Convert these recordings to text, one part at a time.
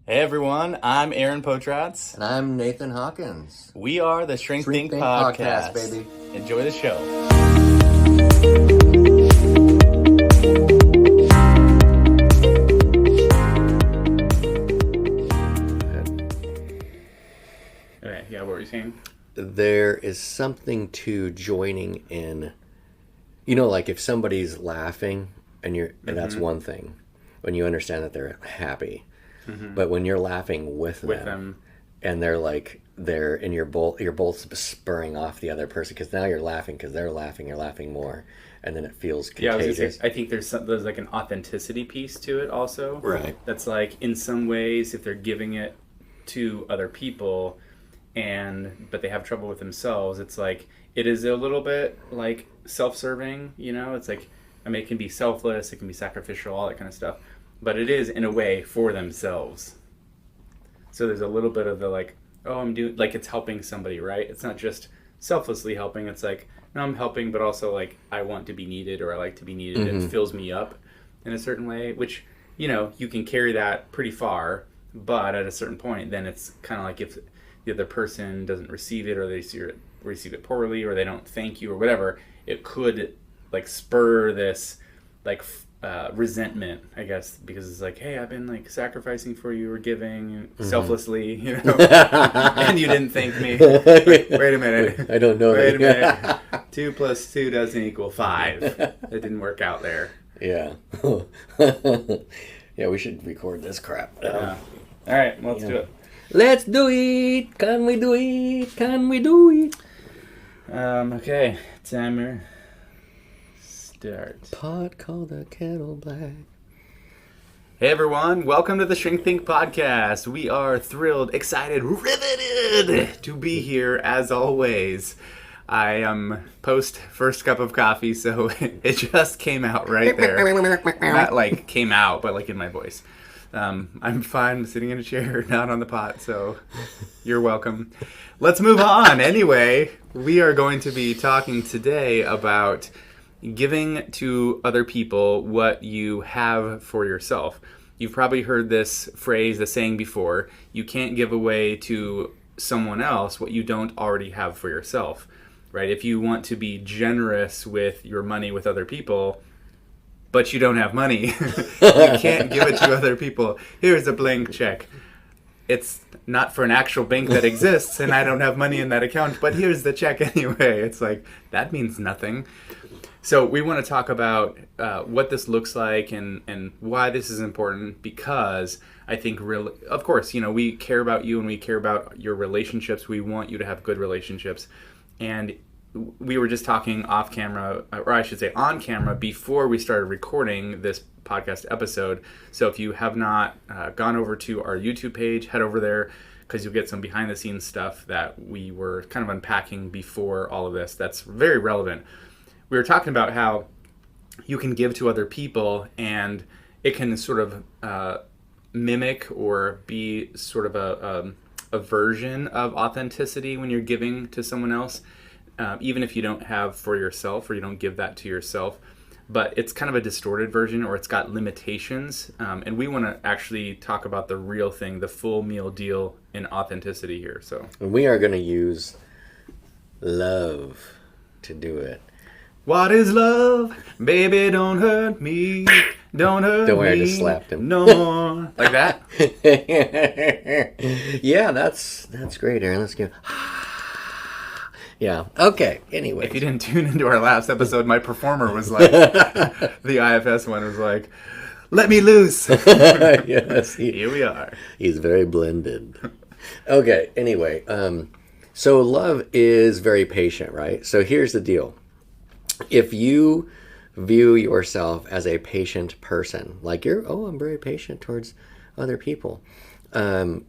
Hey everyone, I'm Aaron Potratz. And I'm Nathan Hawkins. We are the Shrink Think Podcast. Baby. Enjoy the show. Okay, yeah, what were you saying? There is something to joining in. You know, like if somebody's laughing and that's one thing when you understand that they're happy. But when you're laughing with them and they're and you're both spurring off the other person because now you're laughing because they're laughing, you're laughing more, and then it feels contagious. Yeah, I think there's like an authenticity piece to it also. Right. That's like in some ways if they're giving it to other people but they have trouble with themselves, it's like it is a little bit like self-serving, you know? It's like, I mean, it can be selfless, it can be sacrificial, all that kind of stuff. But it is, in a way, for themselves. So there's a little bit of the like, oh, I'm doing, like it's helping somebody, right? It's not just selflessly helping. It's like, no, I'm helping, but also like I want to be needed or I like to be needed. It fills me up in a certain way, which, you know, you can carry that pretty far. But at a certain point, then it's kind of like if the other person doesn't receive it or they receive it poorly or they don't thank you or whatever, it could like spur this like resentment, I guess, because it's like, hey, I've been like sacrificing for you or giving selflessly, you know, and you didn't thank me. Wait a minute. I don't know. Wait a minute. 2 + 2 doesn't equal 5. It didn't work out there. Yeah. Yeah, we should record this crap. All right, well, let's do it. Let's do it. Can we do it? Can we do it? Okay, timer. Start. Pot called the kettle black. Hey everyone, welcome to the Shrink Think Podcast. We are thrilled, excited, riveted to be here as always. I am post first cup of coffee, so it just came out right there. Not like came out, but like in my voice. I'm fine sitting in a chair, not on the pot, so you're welcome. Let's move on. Anyway, we are going to be talking today about giving to other people what you have for yourself. You've probably heard this phrase, the saying before, you can't give away to someone else what you don't already have for yourself, right? If you want to be generous with your money with other people, but you don't have money, you can't give it to other people. Here's a blank check. It's not for an actual bank that exists, and I don't have money in that account, but here's the check anyway. It's like, that means nothing. So we want to talk about what this looks like and why this is important, because I think, of course, you know, we care about you and we care about your relationships. We want you to have good relationships. And we were just talking off camera, or I should say on camera, before we started recording this podcast episode. So if you have not gone over to our YouTube page, head over there, because you'll get some behind the scenes stuff that we were kind of unpacking before all of this. That's very relevant. We were talking about how you can give to other people and it can sort of mimic or be sort of a version of authenticity when you're giving to someone else, even if you don't have for yourself or you don't give that to yourself. But it's kind of a distorted version, or it's got limitations. And we want to actually talk about the real thing, the full meal deal in authenticity here. So We are going to use love to do it. What is love? Baby, don't hurt me. Don't hurt me. Don't worry, I just slapped him. No more. Like that? Yeah, that's great, Aaron. Let's go. Yeah. Okay. Anyway. If you didn't tune into our last episode, my performer was like, the IFS one was like, let me loose. Yes. Here we are. He's very blended. Okay. Anyway, so love is very patient, right? So here's the deal. If you view yourself as a patient person, like I'm very patient towards other people, and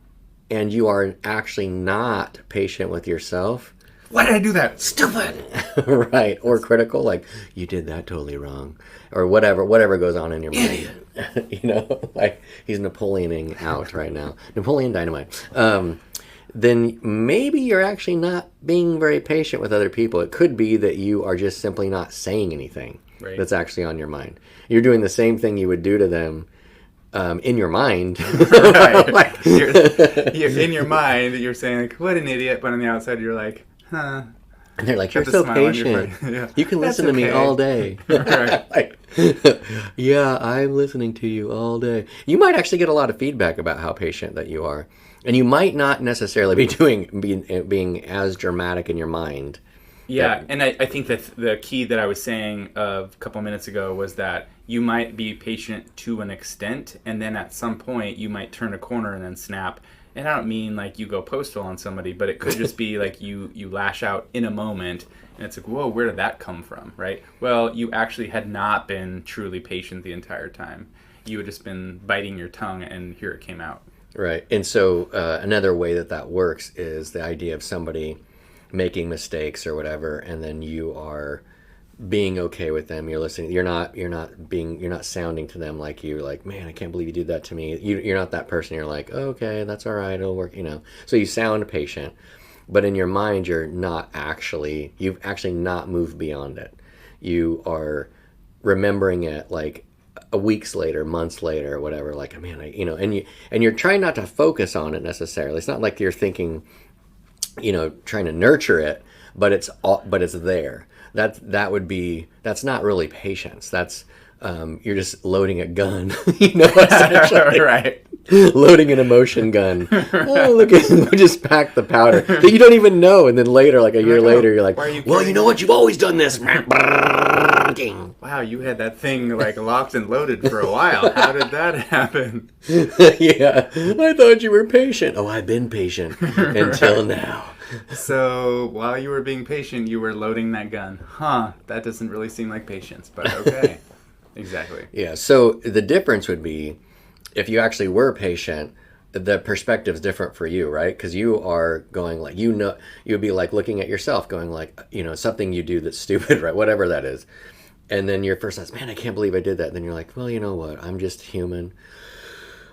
you are actually not patient with yourself. Why did I do that? Stupid. Right. Or critical, like, you did that totally wrong. Or whatever goes on in your mind. You know, like he's Napoleoning out right now. Napoleon Dynamite. Then maybe you're actually not being very patient with other people. It could be that you are just simply not saying anything that's actually on your mind. You're doing the same thing you would do to them in your mind. Right. Like, You're in your mind, you're saying, like, what an idiot, but on the outside, you're like, huh. and they're like, Got you're the so smile on your patient. face. Yeah. You can That's listen to me okay. all day. Right. Like, yeah, I'm listening to you all day. You might actually get a lot of feedback about how patient that you are. And you might not necessarily be being as dramatic in your mind. Yeah, and I think that the key that I was saying a couple minutes ago was that you might be patient to an extent, and then at some point you might turn a corner and then snap. And I don't mean like you go postal on somebody, but it could just be like you lash out in a moment, and it's like, whoa, where did that come from, right? Well, you actually had not been truly patient the entire time. You had just been biting your tongue, and here it came out. Right. And so another way that works is the idea of somebody making mistakes or whatever, and then you are being okay with them. You're listening. You're not sounding to them like you're like, man, I can't believe you did that to me. You're not that person. You're like, oh, okay, that's all right. It'll work. So you sound patient, but in your mind, you've actually not moved beyond it. You are remembering it like weeks later, months later, whatever. Like, man, and you're trying not to focus on it necessarily. It's not like you're thinking, trying to nurture it, but it's there. That's not really patience. That's you're just loading a gun, essentially. Right. Loading an emotion gun. Oh, look at we just packed the powder that you don't even know, and then later, like a year later, you're like, well, you know what? You've always done this. Wow, you had that thing like locked and loaded for a while. How did that happen? Yeah, I thought you were patient. Oh, I've been patient until now. So while you were being patient, you were loading that gun. Huh, that doesn't really seem like patience, but okay. Exactly. Yeah, so the difference would be if you actually were patient, the perspective's different for you, right? Because you are going like, you'd be like looking at yourself going like, something you do that's stupid, right? Whatever that is. And then your first thoughts, man, I can't believe I did that. And then you're like, well, you know what? I'm just human.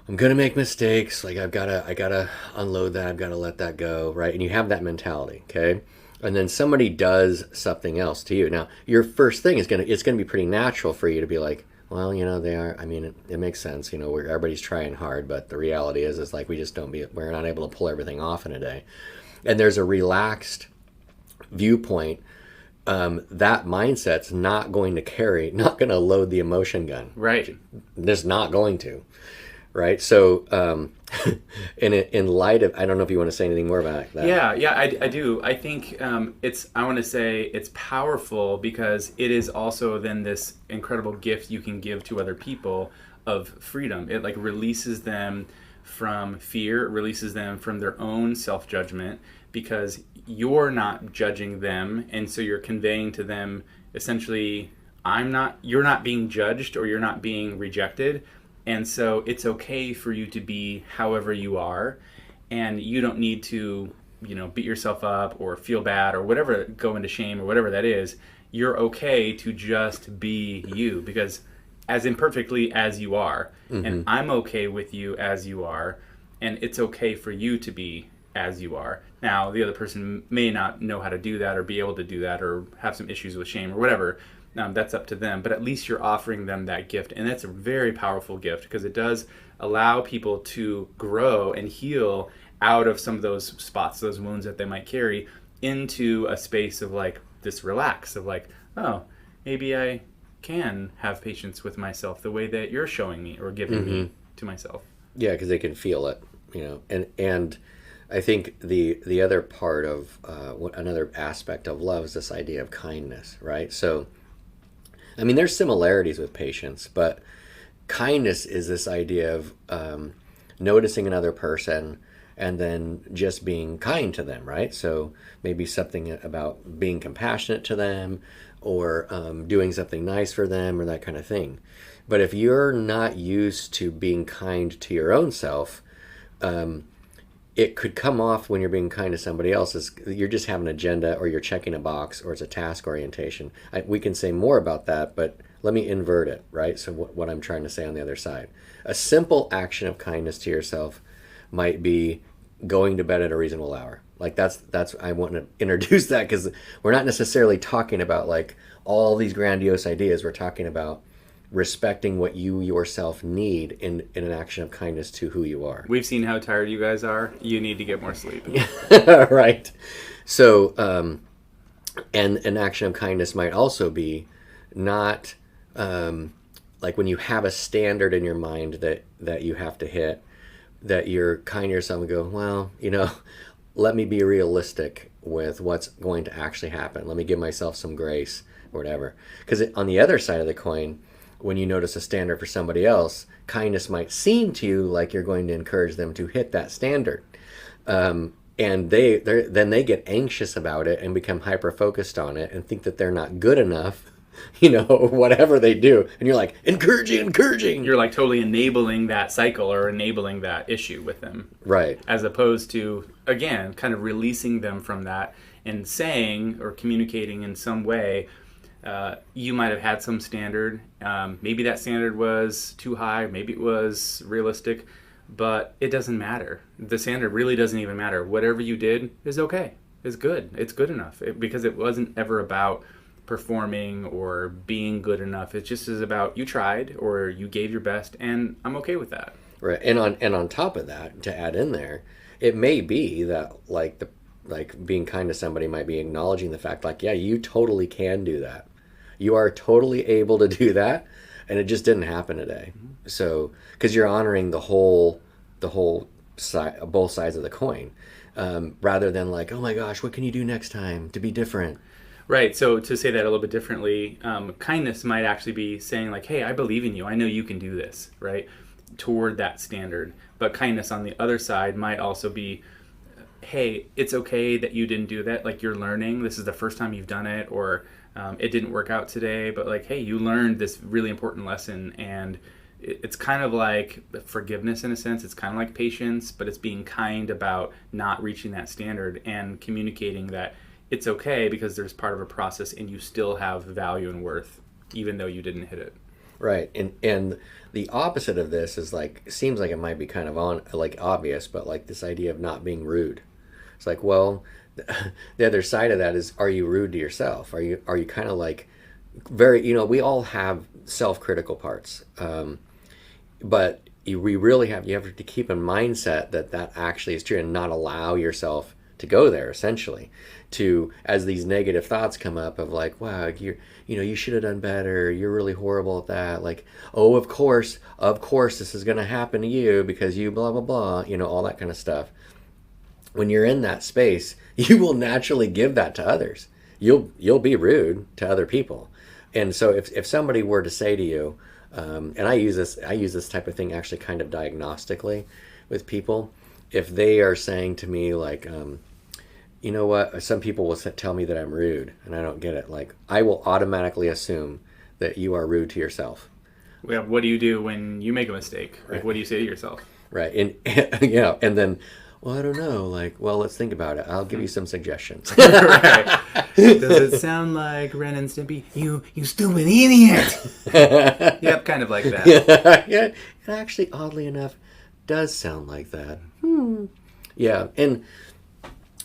I'm going to make mistakes. Like I gotta unload that. I've got to let that go. Right. And you have that mentality. Okay. And then somebody does something else to you. Now, your first thing it's going to be pretty natural for you to be like, well, they are, I mean, it makes sense. Everybody's trying hard, but the reality is like, we're not able to pull everything off in a day. And there's a relaxed viewpoint. That mindset's not going to load the emotion gun. Right. It's not going to. Right. So, in light of, I don't know if you want to say anything more about that. Yeah, I do. I think I want to say it's powerful because it is also then this incredible gift you can give to other people of freedom. It like releases them from fear, releases them from their own self-judgment because you're not judging them, and so you're conveying to them essentially, you're not being judged or you're not being rejected. And so it's okay for you to be however you are, and you don't need to, beat yourself up or feel bad or whatever, go into shame or whatever that is. You're okay to just be you because as imperfectly as you are, and I'm okay with you as you are, and it's okay for you to be as you are. Now, the other person may not know how to do that or be able to do that or have some issues with shame or whatever. That's up to them, but at least you're offering them that gift, and that's a very powerful gift because it does allow people to grow and heal out of some of those spots, those wounds that they might carry, into a space of like this relax of like, oh, maybe I can have patience with myself the way that you're showing me or giving me to myself. Yeah, because they can feel it, and I think the other part of another aspect of love is this idea of kindness, right? So. I mean, there's similarities with patience, but kindness is this idea of noticing another person and then just being kind to them, right? So maybe something about being compassionate to them or doing something nice for them or that kind of thing. But if you're not used to being kind to your own self, it could come off when you're being kind to somebody else as you're just having an agenda or you're checking a box or it's a task orientation. We can say more about that, but let me invert it, right? So what I'm trying to say on the other side. A simple action of kindness to yourself might be going to bed at a reasonable hour. Like that's I want to introduce that because we're not necessarily talking about like all these grandiose ideas. We're talking about respecting what you yourself need in an action of kindness to who you are. We've seen how tired you guys are. You need to get more sleep. Right. So, and an action of kindness might also be not like when you have a standard in your mind that you have to hit, that you're kind to yourself and go, well, let me be realistic with what's going to actually happen. Let me give myself some grace or whatever. Because on the other side of the coin, when you notice a standard for somebody else, kindness might seem to you like you're going to encourage them to hit that standard. And then they get anxious about it and become hyper-focused on it and think that they're not good enough, whatever they do. And you're like, encouraging. You're like totally enabling that cycle or enabling that issue with them. Right. As opposed to, again, kind of releasing them from that and saying or communicating in some way, you might have had some standard. Maybe that standard was too high. Maybe it was realistic. But it doesn't matter. The standard really doesn't even matter. Whatever you did is okay. It's good. It's good enough. Because it wasn't ever about performing or being good enough. It just is about you tried or you gave your best, and I'm okay with that. Right. And on top of that, to add in there, it may be that like being kind to somebody might be acknowledging the fact, like, yeah, you totally can do that. You are totally able to do that, and it just didn't happen today. Mm-hmm. So, because you're honoring the whole side, both sides of the coin, rather than like, oh my gosh, what can you do next time to be different? Right. So to say that a little bit differently, kindness might actually be saying like, hey, I believe in you. I know you can do this, right? Toward that standard. But kindness on the other side might also be, hey, it's okay that you didn't do that. Like, you're learning. This is the first time you've done it, or it didn't work out today. But like, hey, you learned this really important lesson, and it's kind of like forgiveness in a sense. It's kind of like patience, but it's being kind about not reaching that standard and communicating that it's okay because there's part of a process and you still have value and worth, even though you didn't hit it. Right. And the opposite of this is like, seems like it might be kind of obvious, but like this idea of not being rude. It's like, well, the other side of that is, are you rude to yourself? Are you kind of like very, we all have self-critical parts. But you have to keep in mindset that actually is true, and not allow yourself to go there, essentially, to, as these negative thoughts come up of like, wow, you should have done better, you're really horrible at that, like, oh, of course this is going to happen to you because you blah blah blah, all that kind of stuff. When you're in that space, you will naturally give that to others. You'll be rude to other people. And so if somebody were to say to you, and I use this type of thing actually kind of diagnostically with people, if they are saying to me like, you know what, some people will tell me that I'm rude and I don't get it. Like, I will automatically assume that you are rude to yourself. Yeah, what do you do when you make a mistake? Like, what do you say to yourself? Right. And then, well, I don't know. Like, well, let's think about it. I'll give you some suggestions. Right. Does it sound like Ren and Stimpy? You stupid idiot. Yep, kind of like that. Yeah, it actually, oddly enough, does sound like that. Yeah, and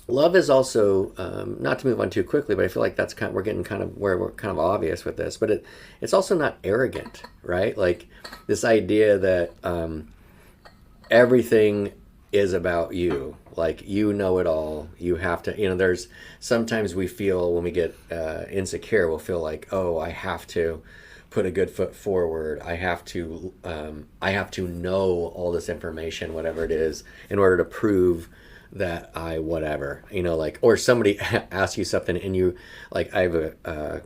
love is also, not to move on too quickly, but I feel like that's we're getting kind of where we're kind of obvious with this, but it's also not arrogant, right? Like this idea that everything is about you, like you know it all. You have to, there's sometimes we feel when we get insecure, we'll feel like, oh, I have to put a good foot forward. I have to know all this information, whatever it is, in order to prove that I whatever, like, or somebody asks you something and you, like, I have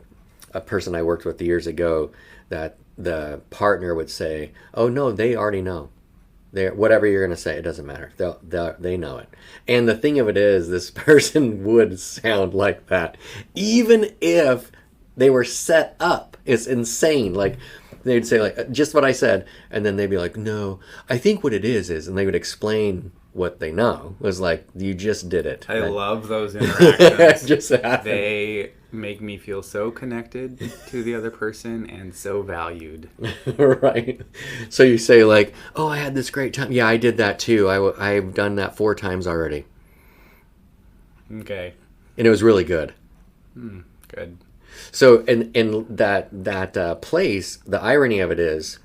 a person I worked with years ago that the partner would say, oh no, they already know. Whatever you're going to say, it doesn't matter. They know it. And the thing of it is, this person would sound like that, even if they were set up. It's insane. Like, they'd say, like, just what I said, and then they'd be like, no, I think what it is, and they would explain what they know. It was like, you just did it. I love those interactions. Just happened. They make me feel so connected to the other person and so valued. Right. So you say like, oh, I had this great time. Yeah, I did that too. I've done that 4 times already. Okay. And it was really good. Good. So in that place, the irony of it is,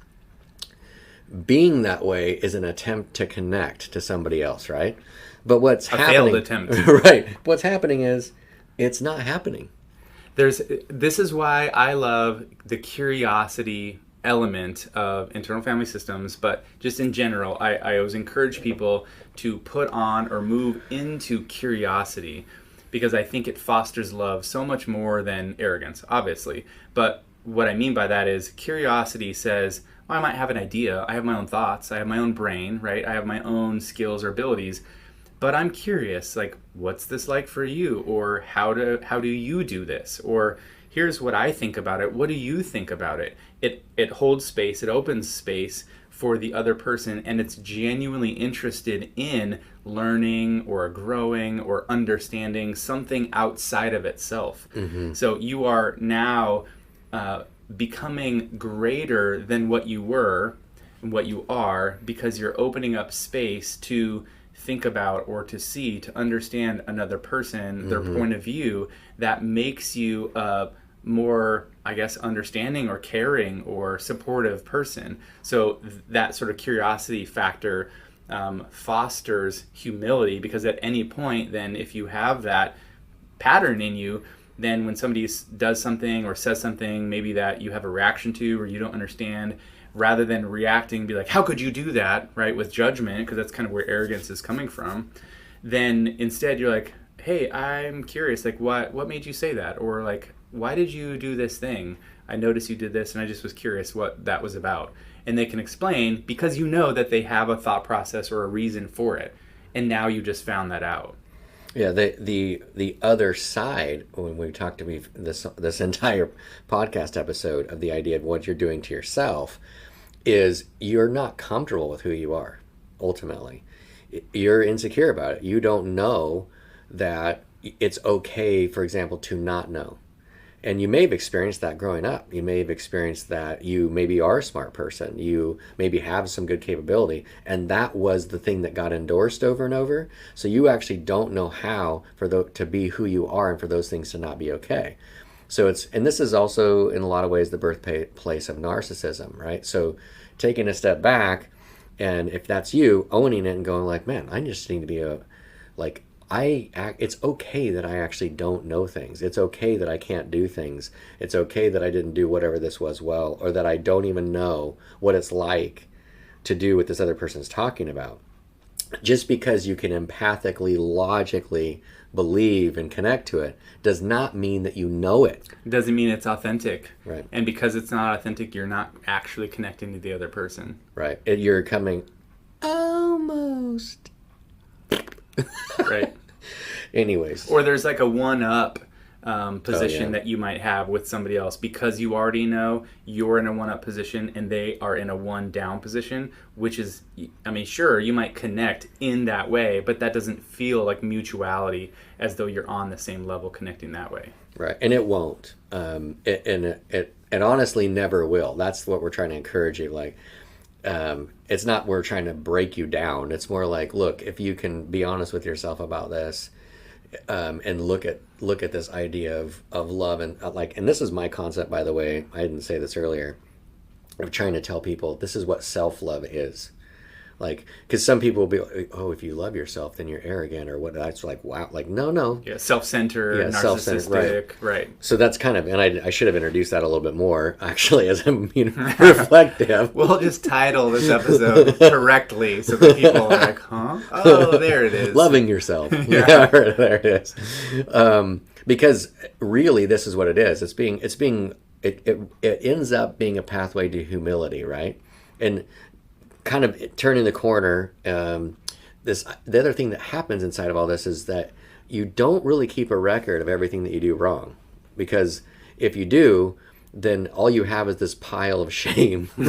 being that way is an attempt to connect to somebody else, right? But what's happening? Failed attempt. Right. What's happening is it's not happening. This is why I love the curiosity element of internal family systems, but just in general, I always encourage people to put on or move into curiosity, because I think it fosters love so much more than arrogance, obviously. But what I mean by that is curiosity says, well, I might have an idea, I have my own thoughts, I have my own brain, right? I have my own skills or abilities, but I'm curious, like, what's this like for you? Or how do you do this? Or here's what I think about it. What do you think about it? It holds space, it opens space for the other person, and it's genuinely interested in learning or growing or understanding something outside of itself. So you are now becoming greater than what you were and what you are, because you're opening up space to think about or to see, to understand another person, their point of view, that makes you a more, I guess, understanding or caring or supportive person. So that sort of curiosity factor fosters humility, because at any point then, if you have that pattern in you, then when somebody does something or says something maybe that you have a reaction to or you don't understand, rather than reacting, be like, how could you do that, right, with judgment, because that's kind of where arrogance is coming from, then instead you're like, hey, I'm curious, like, what made you say that? Or like, why did you do this thing? I noticed you did this and I just was curious what that was about. And they can explain, because you know that they have a thought process or a reason for it. And now you just found that out. Yeah, the other side, when we talked to me this entire podcast episode of the idea of what you're doing to yourself, is you're not comfortable with who you are. Ultimately, you're insecure about it. You don't know that it's okay, for example, to not know. And you may have experienced that growing up. You may have experienced that you maybe are a smart person. You maybe have some good capability. And that was the thing that got endorsed over and over. So you actually don't know how to be who you are and for those things to not be okay. So and this is also in a lot of ways the birthplace of narcissism, right? So taking a step back, and if that's you, owning it and going like, man, I just need to be it's okay that I actually don't know things. It's okay that I can't do things. It's okay that I didn't do whatever this was well, or that I don't even know what it's like to do what this other person's talking about. Just because you can empathically, logically believe and connect to it does not mean that you know it. It doesn't mean it's authentic. Right. And because it's not authentic, you're not actually connecting to the other person. Right. You're coming almost. Right. Anyways. Or there's like a one-up position that you might have with somebody else, because you already know you're in a one-up position and they are in a one-down position, which is, I mean, sure, you might connect in that way, but that doesn't feel like mutuality, as though you're on the same level connecting that way. Right. And it won't. It honestly never will. That's what we're trying to encourage you. Like, it's not we're trying to break you down. It's more like, look, if you can be honest with yourself about this, and look at this idea of love, and and this is my concept, by the way. I didn't say this earlier. I'm trying to tell people this is what self-love is. Like, because some people will be like, oh, if you love yourself, then you're arrogant, or what? That's like, wow. Like, no. Yeah, self-centered, narcissistic, right. So that's kind of, and I should have introduced that a little bit more, actually, as I'm reflective. We'll just title this episode correctly, so that people are like, huh? Oh, there it is. Loving yourself. Yeah, there it is. Because really, this is what it is. It ends up being a pathway to humility, right? And kind of turning the corner, the other thing that happens inside of all this is that you don't really keep a record of everything that you do wrong, because if you do, then all you have is this pile of shame. So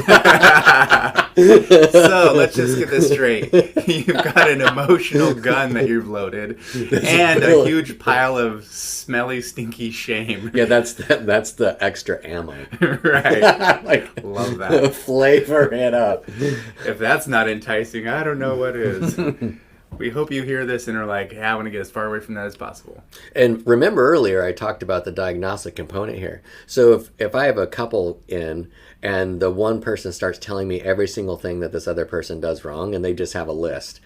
let's just get this straight. You've got an emotional gun that you've loaded, and a huge pile of smelly, stinky shame. Yeah, that's the extra ammo. Right. Love that. Flavor it up. If that's not enticing, I don't know what is. We hope you hear this and are like, yeah, I want to get as far away from that as possible. And remember earlier I talked about the diagnostic component here. So if I have a couple in and the one person starts telling me every single thing that this other person does wrong and they just have a list,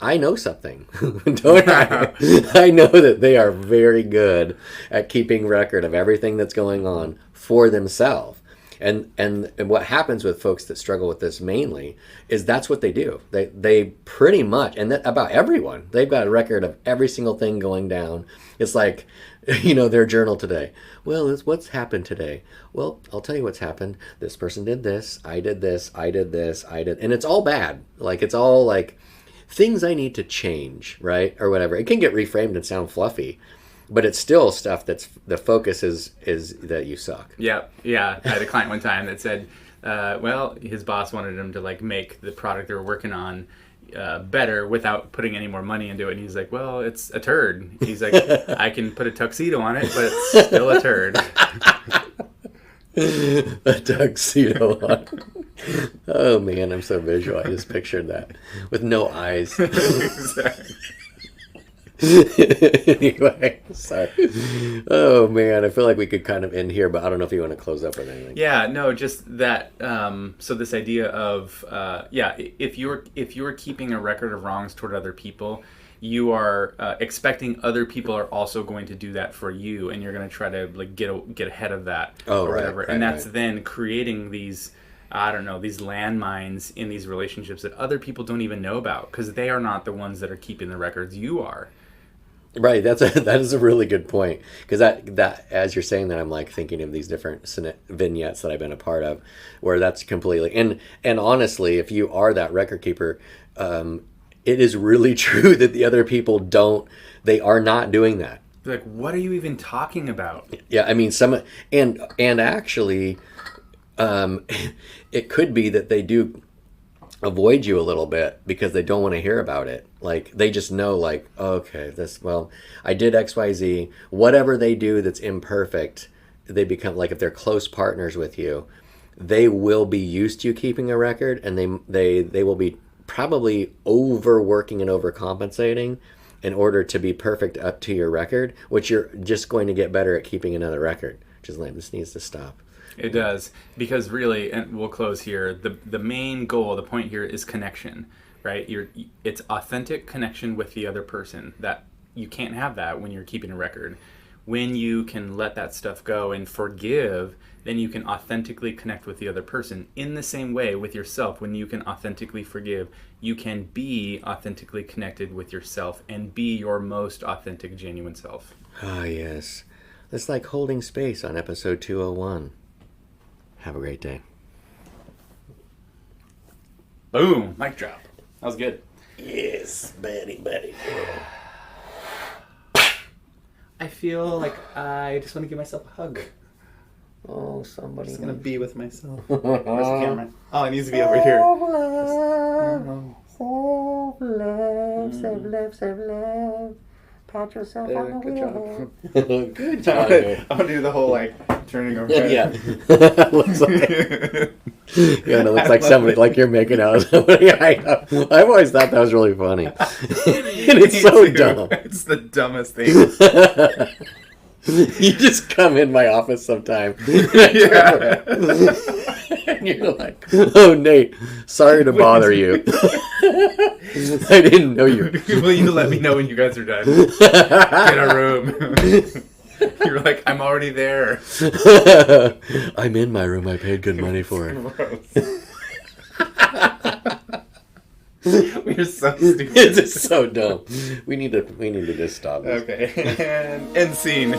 I know something, don't I? I know that they are very good at keeping record of everything that's going on for themselves. And what happens with folks that struggle with this mainly is that's what they do. They pretty much, and that about everyone, they've got a record of every single thing going down. It's like, their journal today. Well, it's what's happened today. Well, I'll tell you what's happened. This person did this. I did this. I did this. I did. And it's all bad. Like, it's all like things I need to change, right? Or whatever. It can get reframed and sound fluffy. But it's still stuff that's the focus is that you suck. Yeah. I had a client one time that said, well, his boss wanted him to like make the product they were working on better without putting any more money into it. And he's like, well, it's a turd. He's like, I can put a tuxedo on it, but it's still a turd. A tuxedo on. Oh man, I'm so visual. I just pictured that with no eyes. Exactly. Anyway, sorry. Oh man, I feel like we could kind of end here, but I don't know if you want to close up with anything. Yeah, no, just that. So this idea of if you're keeping a record of wrongs toward other people, you are expecting other people are also going to do that for you, and you're going to try to like get ahead of that or whatever, and that's then creating these. I don't know, these landmines in these relationships that other people don't even know about because they are not the ones that are keeping the records. You are. Right, that is a really good point, because that as you're saying that, I'm like thinking of these different vignettes that I've been a part of, where that's completely and honestly, if you are that record keeper, it is really true that the other people they are not doing that. They're like, what are you even talking about? Yeah, I mean and actually, it could be that they do avoid you a little bit because they don't want to hear about it. Like they just know, like, okay, I did XYZ. Whatever they do that's imperfect, they become like, if they're close partners with you, they will be used to you keeping a record, and they will be probably overworking and overcompensating in order to be perfect up to your record, which you're just going to get better at keeping another record. Just like, this needs to stop. It does, because really, and we'll close here, the main goal, the point here is connection, right? It's authentic connection with the other person. That you can't have that when you're keeping a record. When you can let that stuff go and forgive, then you can authentically connect with the other person. In the same way with yourself, when you can authentically forgive, you can be authentically connected with yourself and be your most authentic, genuine self. Ah, yes. It's like holding space on episode 201. Have a great day. Boom. Mic drop. That was good. Yes, buddy. I feel like I just want to give myself a hug. Oh, somebody. I'm just going to be with myself. Where's the camera? Oh, it needs to be over here. Save love. Pat yourself Yeah, on the good wheel. Good job. I'm going to do the whole, turning over. Yeah. Looks like, it looks like somebody, like you're making out with somebody. I've always thought that was really funny. And it's so dumb. It's the dumbest thing. You just come in my office sometime. Yeah. And you're like, oh, Nate, sorry to bother you. I didn't know you. Will you let me know when you guys are done? Get a room. You're like, I'm already there. I'm in my room. I paid good money for it. We're so stupid. It's just so dumb. We need to just stop this. Okay. And scene.